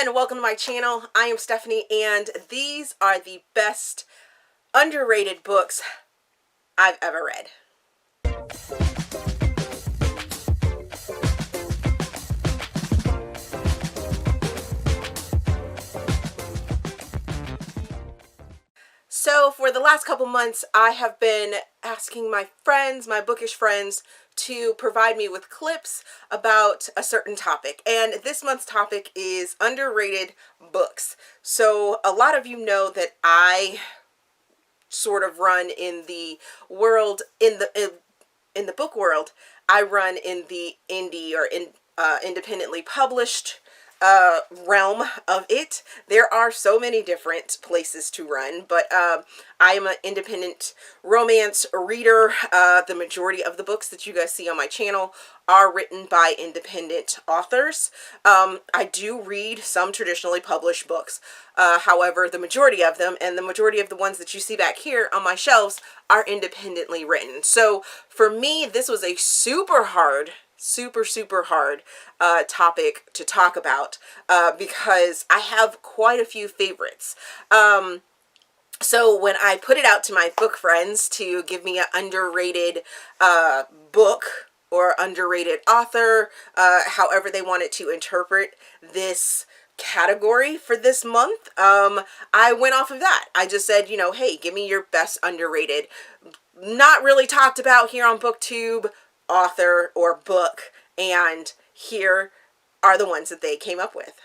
and welcome to my channel. I am Stephanie, and these are the best underrated books I've ever read. So for the last couple months, I have been asking my friends, my bookish friends, to provide me with clips about a certain topic. And this month's topic is underrated books. So a lot of you know that I sort of run in the world, in the book world. I run in the indie or independently published realm of it. There are so many different places to run, but I am an independent romance reader. The majority of the books that you guys see on my channel are written by independent authors. I do read some traditionally published books. However, the majority of them, and the majority of the ones that you see back here on my shelves, are independently written. So for me, this was a super hard topic to talk about because I have quite a few favorites. So when I put it out to my book friends to give me an underrated book or underrated author, however they wanted to interpret this category for this month, I went off of that. I just said, you know, hey, give me your best underrated, not really talked about here on BookTube, author or book, and here are the ones that they came up with.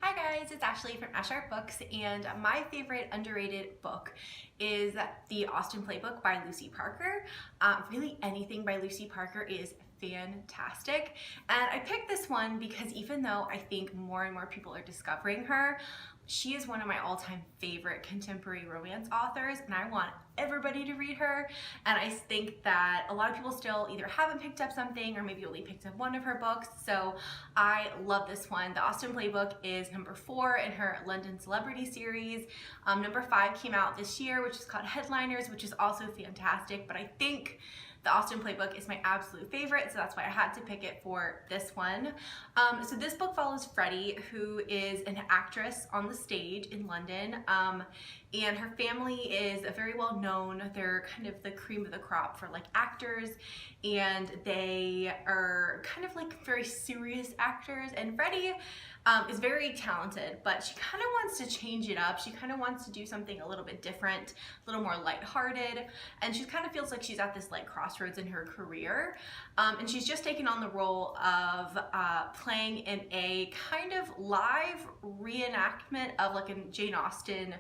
Hi guys, it's Ashley from Ash Art Books, and my favorite underrated book is the Austin Playbook by Lucy Parker. Really anything by Lucy Parker is fantastic, and I picked this one because even though I think more and more people are discovering her, she is one of my all-time favorite contemporary romance authors, and I want everybody to read her. And I think that a lot of people still either haven't picked up something or maybe only picked up one of her books, so I love this one. The Austin Playbook is number 4 in her London Celebrity series. Number 5 came out this year, which is called Headliners, which is also fantastic, but I think the Austin Playbook is my absolute favorite, so that's why I had to pick it for this one. So this book follows Freddie, who is an actress on the stage in London, and her family is a very well known, they're kind of the cream of the crop for like actors, and they are kind of like very serious actors, and Freddie is very talented, but she kind of wants to change it up. She kind of wants to do something a little bit different, a little more lighthearted, and she kind of feels like she's at this like crossroads in her career. And she's just taken on the role of playing in a kind of live reenactment of like a Jane Austen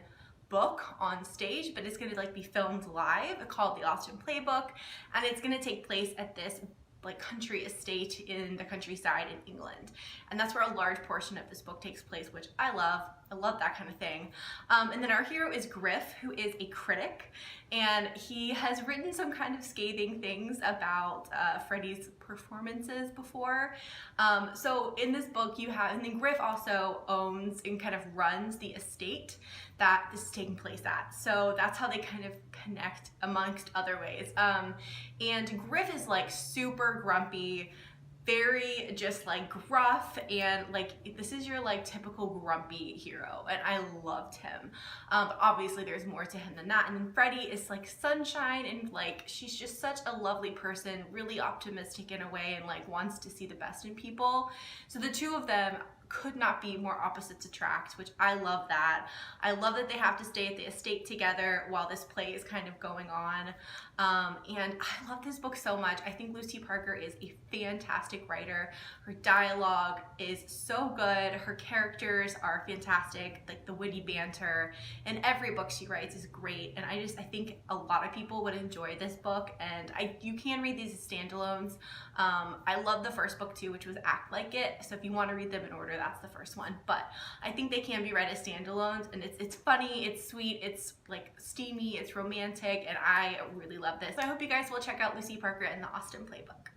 book on stage, but it's going to like be filmed live, called the Austin Playbook, and it's going to take place at this like country estate in the countryside in England, and that's where a large portion of this book takes place, which I love that kind of thing. And then our hero is Griff, who is a critic, and he has written some kind of scathing things about Freddie's performances before. So in this book you have, and then Griff also owns and kind of runs the estate that this is taking place at, so that's how they kind of connect amongst other ways. And Griff is like super grumpy, very just like gruff, and like this is your like typical grumpy hero, and I loved him. But obviously there's more to him than that. And then Freddie is like sunshine, and like she's just such a lovely person, really optimistic in a way, and like wants to see the best in people. So the two of them could not be more opposites attract, which I love that. I love that they have to stay at the estate together while this play is kind of going on. And I love this book so much. I think Lucy Parker is a fantastic writer. Her dialogue is so good. Her characters are fantastic. Like the witty banter in every book she writes is great. And I think a lot of people would enjoy this book, and you can read these as standalones. I love the first book too, which was Act Like It. So if you want to read them in order, that's the first one. But I think they can be read as standalones, and it's funny, it's sweet, it's like steamy, it's romantic, and I really love this. So I hope you guys will check out Lucy Parker and the Austin Playbook.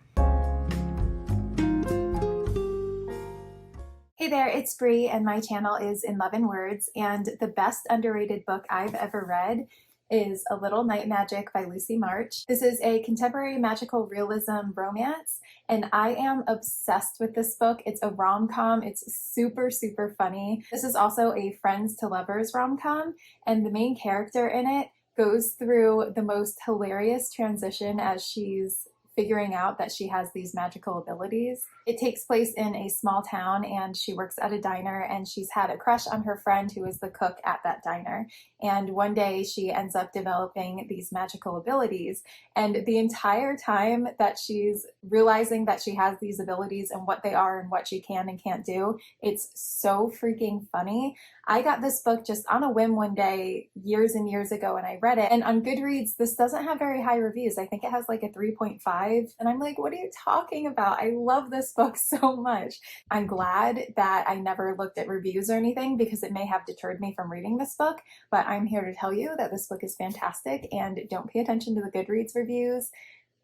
Hey there, it's Bree, and my channel is In Love and Words, and the best underrated book I've ever read is A Little Night Magic by Lucy March. This is a contemporary magical realism romance, and I am obsessed with this book. It's a rom-com. It's super, super funny. This is also a friends to lovers rom-com, and the main character in it goes through the most hilarious transition as she's figuring out that she has these magical abilities. It takes place in a small town, and she works at a diner, and she's had a crush on her friend who is the cook at that diner. And one day she ends up developing these magical abilities. And the entire time that she's realizing that she has these abilities and what they are and what she can and can't do, it's so freaking funny. I got this book just on a whim one day years and years ago, and I read it. And on Goodreads, this doesn't have very high reviews. I think it has like a 3.5. And I'm like, what are you talking about? I love this book so much. I'm glad that I never looked at reviews or anything, because it may have deterred me from reading this book. But I'm here to tell you that this book is fantastic, and don't pay attention to the Goodreads reviews.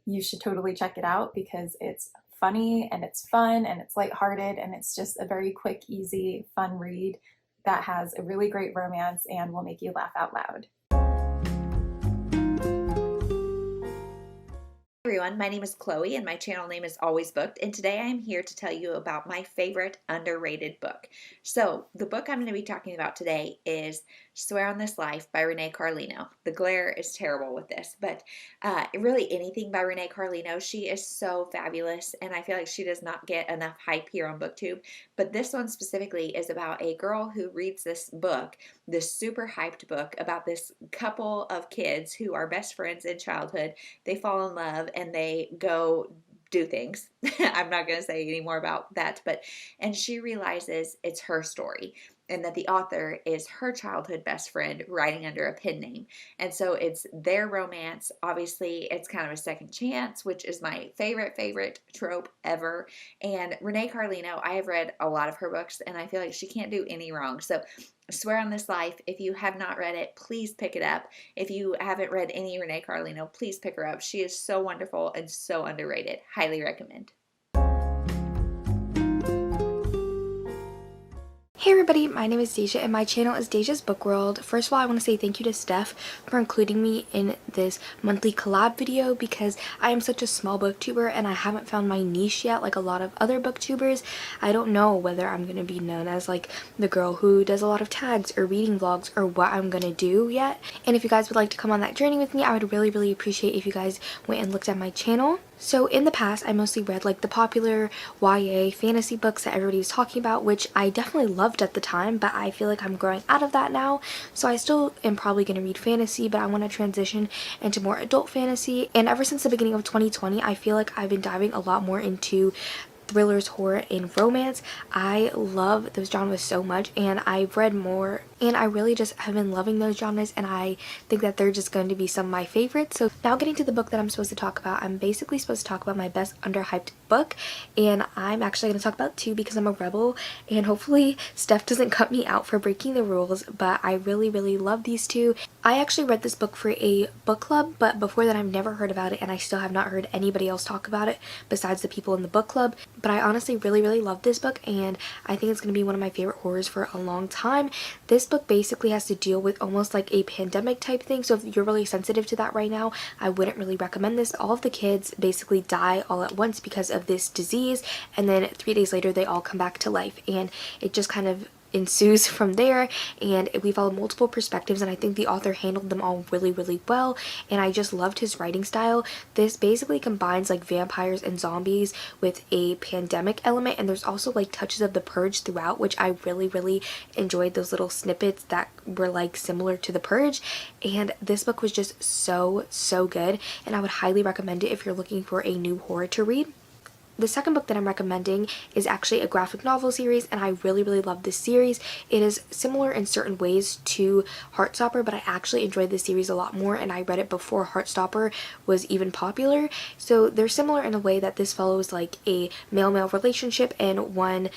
You should totally check it out because it's funny and it's fun and it's lighthearted, and it's just a very quick, easy, fun read that has a really great romance and will make you laugh out loud. Hey everyone, my name is Chloe and my channel name is Always Booked, and today I am here to tell you about my favorite underrated book. So the book I'm going to be talking about today is Swear on This Life by Renee Carlino. The glare is terrible with this, but really anything by Renee Carlino. She is so fabulous, and I feel like she does not get enough hype here on BookTube, but this one specifically is about a girl who reads this book, this super hyped book about this couple of kids who are best friends in childhood. They fall in love and they go do things. I'm not going to say any more about that, and she realizes it's her story and that the author is her childhood best friend writing under a pen name. And so it's their romance. Obviously, it's kind of a second chance, which is my favorite trope ever. And Renee Carlino, I have read a lot of her books and I feel like she can't do any wrong. So Swear on This Life, if you have not read it, please pick it up. If you haven't read any Renee Carlino, please pick her up. She is so wonderful and so underrated. Highly recommend. Hey everybody, my name is Deja and my channel is Deja's Book World. First of all, I want to say thank you to Steph for including me in this monthly collab video because I am such a small booktuber and I haven't found my niche yet like a lot of other booktubers. I don't know whether I'm going to be known as like the girl who does a lot of tags or reading vlogs or what I'm going to do yet. And if you guys would like to come on that journey with me, I would really appreciate if you guys went and looked at my channel. So in the past, I mostly read like the popular YA fantasy books that everybody was talking about, which I definitely loved at the time, but I feel like I'm growing out of that now. So I still am probably going to read fantasy, but I want to transition into more adult fantasy. And ever since the beginning of 2020, I feel like I've been diving a lot more into thrillers, horror, and romance. I love those genres so much, and I've read more, and I really just have been loving those genres, and I think that they're just going to be some of my favorites. So now getting to the book that I'm supposed to talk about, I'm basically supposed to talk about my best underhyped book, and I'm actually going to talk about two because I'm a rebel, and hopefully Steph doesn't cut me out for breaking the rules, but I really love these two. I actually read this book for a book club, but before that I've never heard about it, and I still have not heard anybody else talk about it besides the people in the book club. But I honestly really love this book, and I think it's going to be one of my favorite horrors for a long time. This book basically has to deal with almost like a pandemic type thing, so if you're really sensitive to that right now, I wouldn't really recommend this. All of the kids basically die all at once because of this disease, and then 3 days later they all come back to life, and it just kind of ensues from there, and we follow multiple perspectives, and I think the author handled them all really well, and I just loved his writing style. This basically combines like vampires and zombies with a pandemic element, and there's also like touches of The Purge throughout, which I really enjoyed, those little snippets that were like similar to The Purge. And this book was just so good, and I would highly recommend it if you're looking for a new horror to read. The second book that I'm recommending is actually a graphic novel series, and I really love this series. It is similar in certain ways to Heartstopper, but I actually enjoyed this series a lot more, and I read it before Heartstopper was even popular. So they're similar in a way that this follows like a male-male relationship, and one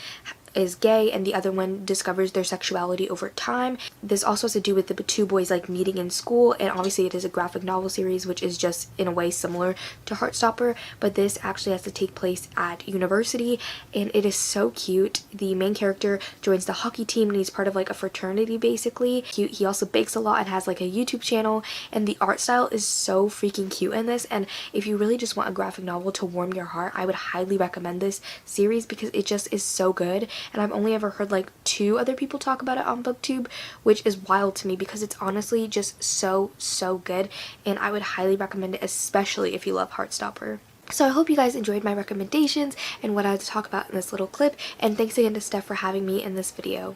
is gay and the other one discovers their sexuality over time. This also has to do with the two boys like meeting in school, and obviously it is a graphic novel series, which is just in a way similar to Heartstopper, but this actually has to take place at university, and it is so cute. The main character joins the hockey team and he's part of like a fraternity basically. He also bakes a lot and has like a YouTube channel, and the art style is so freaking cute in this. And if you really just want a graphic novel to warm your heart, I would highly recommend this series because it just is so good. And I've only ever heard like 2 other people talk about it on BookTube, which is wild to me because it's honestly just so good, and I would highly recommend it, especially if you love Heartstopper. So I hope you guys enjoyed my recommendations and what I had to talk about in this little clip, and thanks again to Steph for having me in this video.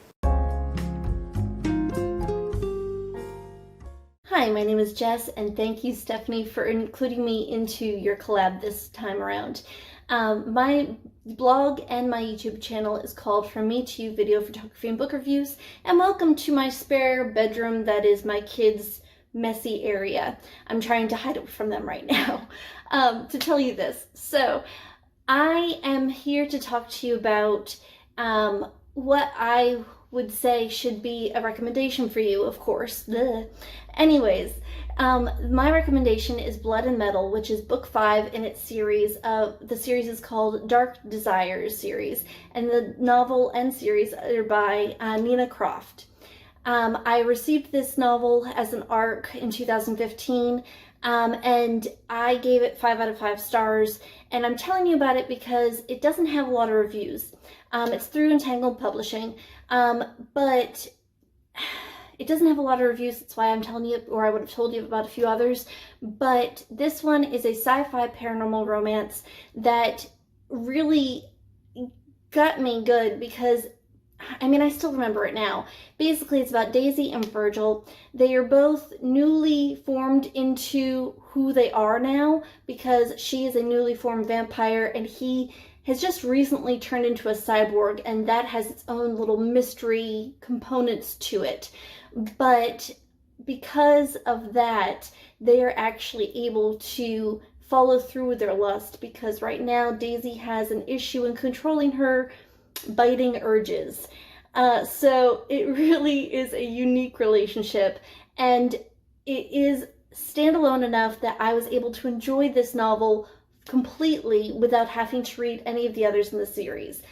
Hi, my name is Jess, and thank you, Stephanie, for including me into your collab this time around. My blog and my YouTube channel is called From Me to You Video Photography and Book Reviews, and welcome to my spare bedroom that is my kids' messy area. I'm trying to hide it from them right now to tell you this. So I am here to talk to you about what I would say should be a recommendation for you, of course. Bleh. Anyways, my recommendation is Blood and Metal, which is book 5 in its series. The series is called Dark Desires series, and the novel and series are by Nina Croft. I received this novel as an ARC in 2015, and I gave it 5 out of 5 stars, and I'm telling you about it because it doesn't have a lot of reviews. It's through Untitled Publishing, but it doesn't have a lot of reviews. That's why I'm telling you, or I would have told you about a few others. But this one is a sci-fi paranormal romance that really got me good because, I mean, I still remember it now. Basically, it's about Daisy and Virgil. They are both newly formed into who they are now because she is a newly formed vampire and he has just recently turned into a cyborg, and that has its own little mystery components to it. But because of that, they are actually able to follow through with their lust because right now Daisy has an issue in controlling her biting urges. So it really is a unique relationship, and it is standalone enough that I was able to enjoy this novel completely without having to read any of the others in the series.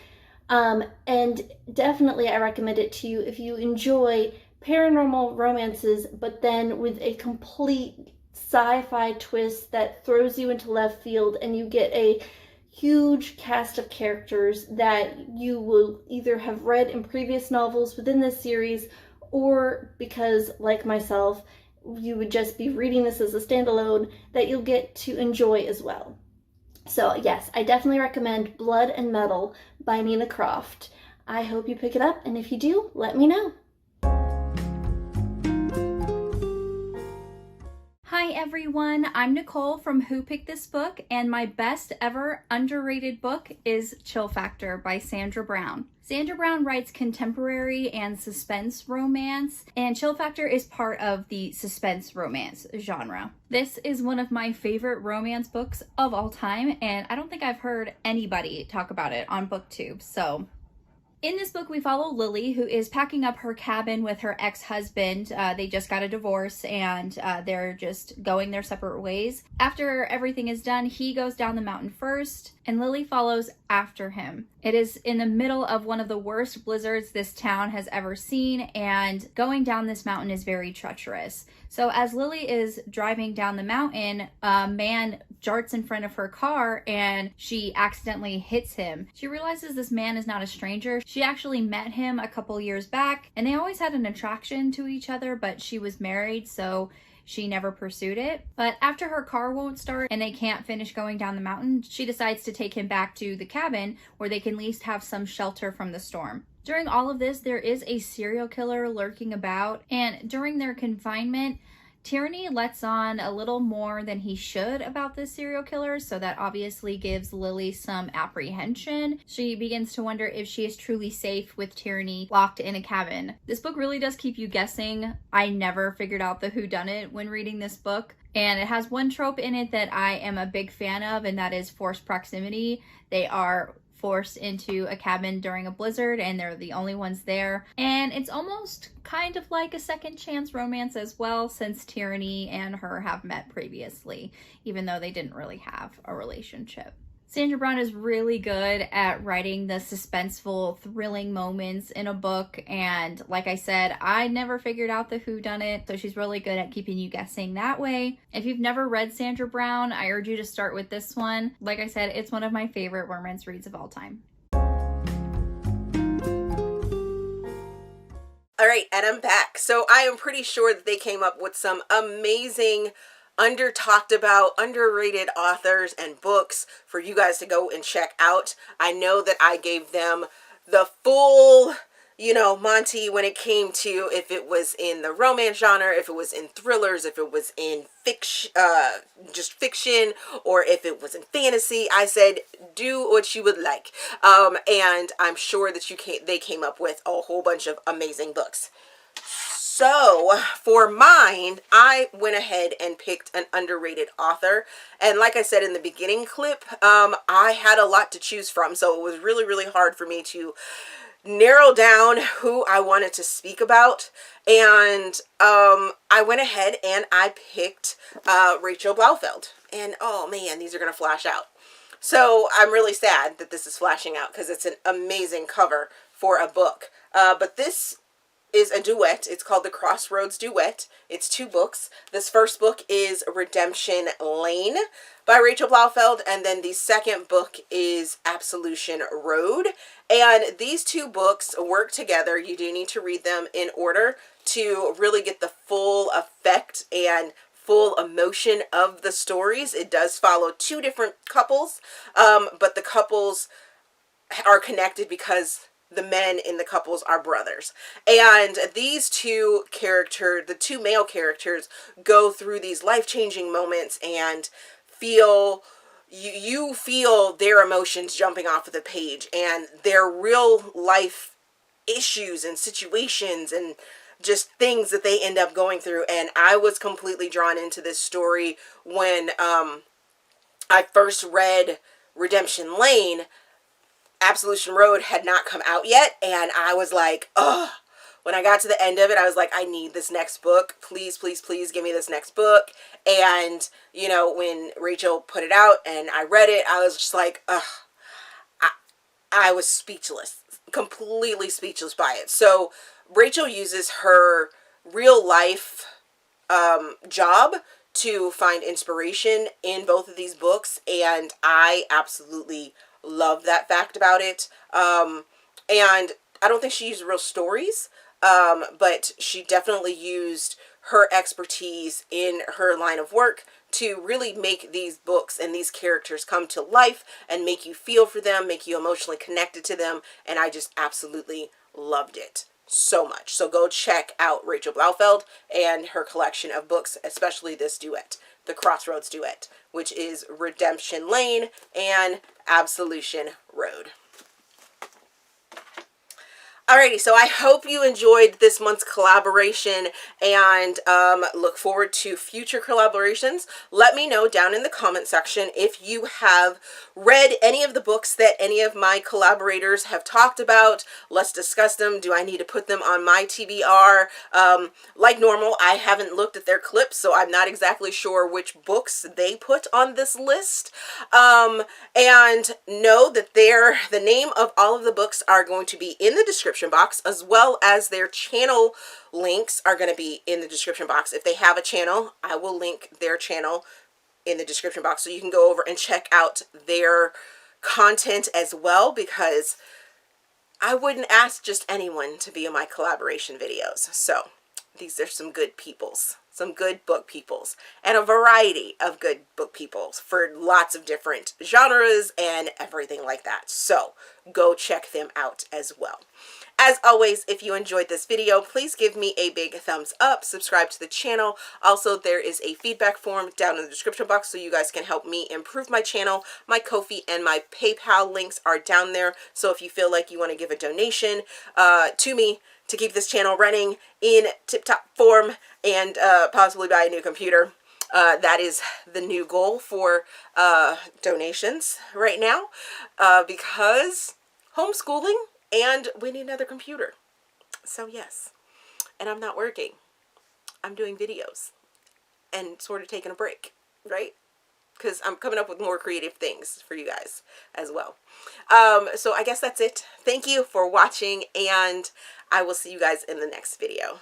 And definitely I recommend it to you if you enjoy paranormal romances, but then with a complete sci-fi twist that throws you into left field, and you get a huge cast of characters that you will either have read in previous novels within this series, or because, like myself, you would just be reading this as a standalone that you'll get to enjoy as well. So yes, I definitely recommend Blood and Metal by Nina Croft. I hope you pick it up, and if you do, let me know. Hi everyone, I'm Nicole from Who Picked This Book, and my best ever underrated book is Chill Factor by Sandra Brown. Sandra Brown writes contemporary and suspense romance, and Chill Factor is part of the suspense romance genre. This is one of my favorite romance books of all time, and I don't think I've heard anybody talk about it on BookTube, so in this book, we follow Lily, who is packing up her cabin with her ex-husband. They just got a divorce, and they're just going their separate ways. After everything is done, he goes down the mountain first, and Lily follows after him. It is in the middle of one of the worst blizzards this town has ever seen, and going down this mountain is very treacherous. So as Lily is driving down the mountain, a man jarts in front of her car and she accidentally hits him. She realizes this man is not a stranger. She actually met him a couple years back, and they always had an attraction to each other, but she was married, so she never pursued it. But after her car won't start and they can't finish going down the mountain, she decides to take him back to the cabin where they can at least have some shelter from the storm. During all of this, there is a serial killer lurking about, and during their confinement, Tierney lets on a little more than he should about this serial killer, so that obviously gives Lily some apprehension. She begins to wonder if she is truly safe with Tierney locked in a cabin. This book really does keep you guessing. I never figured out the whodunit when reading this book, and it has one trope in it that I am a big fan of, and that is forced proximity. They are forced into a cabin during a blizzard and they're the only ones there. And it's almost kind of like a second chance romance as well, since Tyranny and her have met previously, even though they didn't really have a relationship. Sandra Brown is really good at writing the suspenseful, thrilling moments in a book, and like I said, I never figured out the whodunit, so she's really good at keeping you guessing that way. If you've never read Sandra Brown, I urge you to start with this one. Like I said, it's one of my favorite romance reads of all time. All right, and I'm back. So I am pretty sure that they came up with some amazing, under talked about, underrated authors and books for you guys to go and check out. I know that I gave them the full, Monty when it came to if it was in the romance genre, if it was in thrillers, if it was in fiction, just fiction, or if it was in fantasy. I said, do what you would like. And I'm sure that they came up with a whole bunch of amazing books. So for mine, I went ahead and picked an underrated author. And like I said in the beginning clip, I had a lot to choose from. So it was really, really hard for me to narrow down who I wanted to speak about. And I went ahead and I picked Rachel Blaufeld. And oh man, these are going to flash out. So I'm really sad that this is flashing out because it's an amazing cover for a book. But this is a duet. It's called The Crossroads Duet. It's 2 books. This first book is Redemption Lane by Rachel Blaufeld, and then the second book is Absolution Road. And these 2 books work together. You do need to read them in order to really get the full effect and full emotion of the stories. It does follow 2 different couples, but the couples are connected because the men in the couples are brothers. And these 2 characters, the 2 male characters, go through these life-changing moments and you feel their emotions jumping off of the page and their real life issues and situations and just things that they end up going through. And I was completely drawn into this story when I first read Redemption Lane. Absolution Road had not come out yet, and I was like, ugh. When I got to the end of it, I was like, I need this next book. Please, please, please give me this next book. And, when Rachel put it out and I read it, I was just like, ugh. I was speechless, completely speechless by it. So Rachel uses her real life job to find inspiration in both of these books, and I absolutely love that fact about it. And I don't think she used real stories, but she definitely used her expertise in her line of work to really make these books and these characters come to life and make you feel for them, make you emotionally connected to them, and I just absolutely loved it so much. So go check out Rachel Blaufeld and her collection of books, especially this duet, The Crossroads Duet, which is Redemption Lane and Absolution Road. Alrighty, so I hope you enjoyed this month's collaboration and look forward to future collaborations. Let me know down in the comment section if you have read any of the books that any of my collaborators have talked about. Let's discuss them. Do I need to put them on my TBR? Like normal, I haven't looked at their clips, so I'm not exactly sure which books they put on this list. And know that the name of all of the books are going to be in the description box, as well as their channel links are going to be in the description box. If they have a channel, I will link their channel in the description box so you can go over and check out their content as well, because I wouldn't ask just anyone to be in my collaboration videos. So these are some good peoples, some good book peoples, and a variety of good book peoples for lots of different genres and everything like that. So go check them out as well. As always, if you enjoyed this video, please give me a big thumbs up, subscribe to the channel. Also, there is a feedback form down in the description box so you guys can help me improve my channel. My Ko-fi and my PayPal links are down there. So if you feel like you want to give a donation to me to keep this channel running in tip-top form and possibly buy a new computer, That is the new goal for donations right now, because homeschooling, and we need another computer. So yes, and I'm not working. I'm doing videos and sort of taking a break, right? Because I'm coming up with more creative things for you guys as well. So I guess that's it. Thank you for watching, and I will see you guys in the next video.